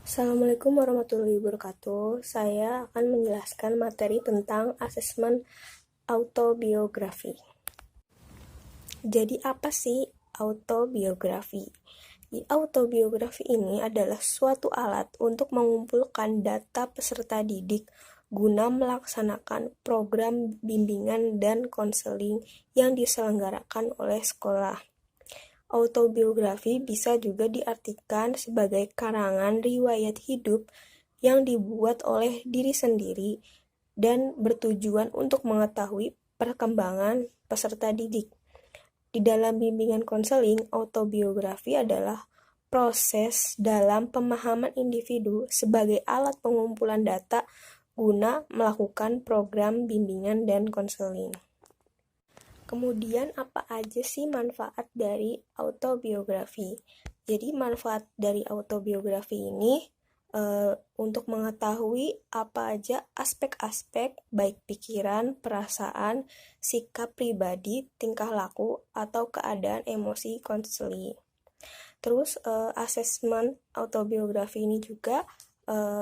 Assalamualaikum warahmatullahi wabarakatuh. Saya akan menjelaskan materi tentang asesmen autobiografi. Jadi apa sih autobiografi? Autobiografi ini adalah suatu alat untuk mengumpulkan data peserta didik guna melaksanakan program bimbingan dan konseling yang diselenggarakan oleh sekolah. Autobiografi bisa juga diartikan sebagai karangan riwayat hidup yang dibuat oleh diri sendiri dan bertujuan untuk mengetahui perkembangan peserta didik. Di dalam bimbingan konseling, autobiografi adalah proses dalam pemahaman individu sebagai alat pengumpulan data guna melakukan program bimbingan dan konseling. Kemudian apa aja sih manfaat dari autobiografi? Jadi manfaat dari autobiografi ini untuk mengetahui apa aja aspek-aspek baik pikiran, perasaan, sikap pribadi, tingkah laku, atau keadaan emosi konseli. Terus asesmen autobiografi ini juga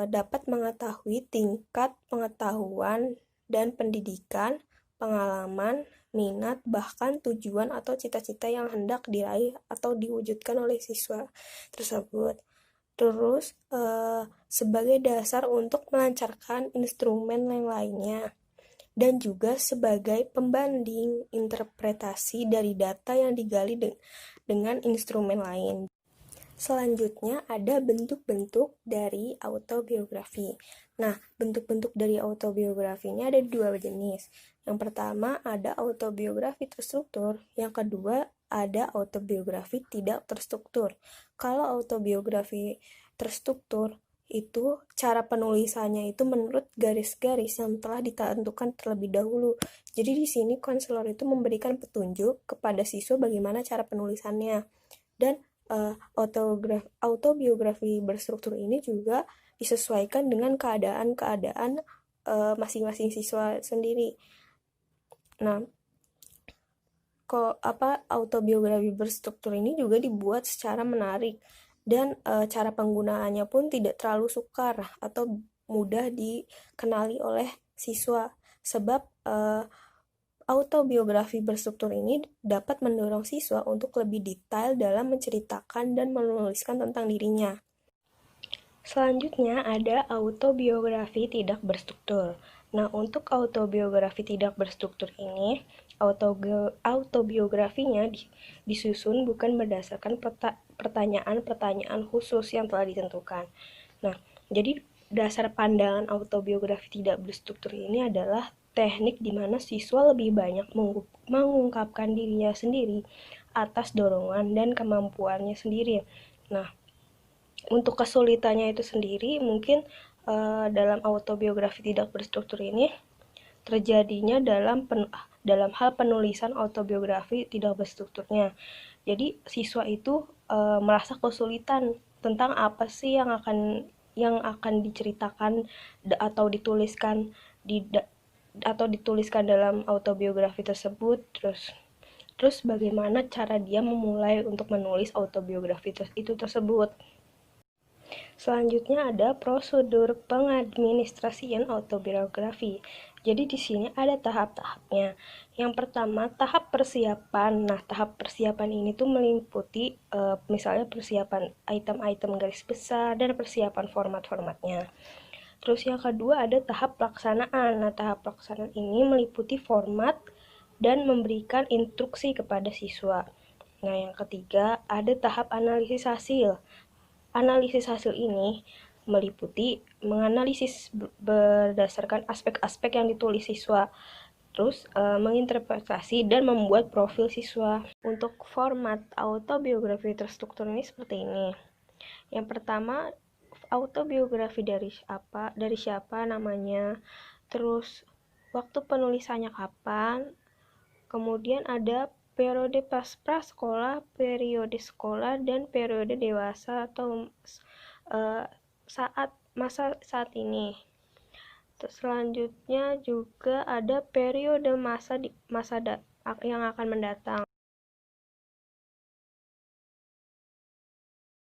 dapat mengetahui tingkat pengetahuan dan pendidikan, pengalaman, minat, bahkan tujuan atau cita-cita yang hendak diraih atau diwujudkan oleh siswa tersebut. Terus sebagai dasar untuk melancarkan instrumen yang lainnya, dan juga sebagai pembanding interpretasi dari data yang digali dengan instrumen lain. Selanjutnya ada bentuk-bentuk dari autobiografi. Nah, bentuk-bentuk dari autobiografi ini ada dua jenis. Yang pertama ada autobiografi terstruktur, yang kedua ada autobiografi tidak terstruktur. Kalau autobiografi terstruktur itu cara penulisannya itu menurut garis-garis yang telah ditentukan terlebih dahulu. Jadi di sini konselor itu memberikan petunjuk kepada siswa bagaimana cara penulisannya. Dan autobiografi berstruktur ini juga disesuaikan dengan keadaan-keadaan masing-masing siswa sendiri. Nah, autobiografi berstruktur ini juga dibuat secara menarik dan cara penggunaannya pun tidak terlalu sukar atau mudah dikenali oleh siswa, sebab autobiografi berstruktur ini dapat mendorong siswa untuk lebih detail dalam menceritakan dan menuliskan tentang dirinya. Selanjutnya ada autobiografi tidak berstruktur. Nah, untuk autobiografi tidak berstruktur ini, autobiografinya disusun bukan berdasarkan pertanyaan-pertanyaan khusus yang telah ditentukan. Nah, jadi dasar pandangan autobiografi tidak berstruktur ini adalah teknik di mana siswa lebih banyak mengungkapkan dirinya sendiri atas dorongan dan kemampuannya sendiri. Nah, untuk kesulitannya itu sendiri mungkin dalam autobiografi tidak berstruktur ini terjadinya dalam hal penulisan autobiografi tidak berstrukturnya. Jadi siswa itu merasa kesulitan tentang apa sih yang akan diceritakan atau dituliskan dalam autobiografi tersebut. Terus bagaimana cara dia memulai untuk menulis autobiografi itu tersebut. Selanjutnya ada prosedur pengadministrasian autobiografi. Jadi di sini ada tahap-tahapnya. Yang pertama, tahap persiapan. Nah, tahap persiapan ini tuh meliputi misalnya persiapan item-item garis besar dan persiapan format-formatnya. Terus yang kedua ada tahap pelaksanaan. Nah, tahap pelaksanaan ini meliputi format dan memberikan instruksi kepada siswa. Nah, yang ketiga ada tahap analisis hasil. Analisis hasil ini meliputi menganalisis berdasarkan aspek-aspek yang ditulis siswa, terus menginterpretasi dan membuat profil siswa. Untuk format autobiografi terstruktur ini seperti ini. Yang pertama, autobiografi dari siapa namanya, terus waktu penulisannya kapan, kemudian ada periode prasekolah, periode sekolah, dan periode dewasa atau saat ini. Terus selanjutnya juga ada periode masa yang akan mendatang.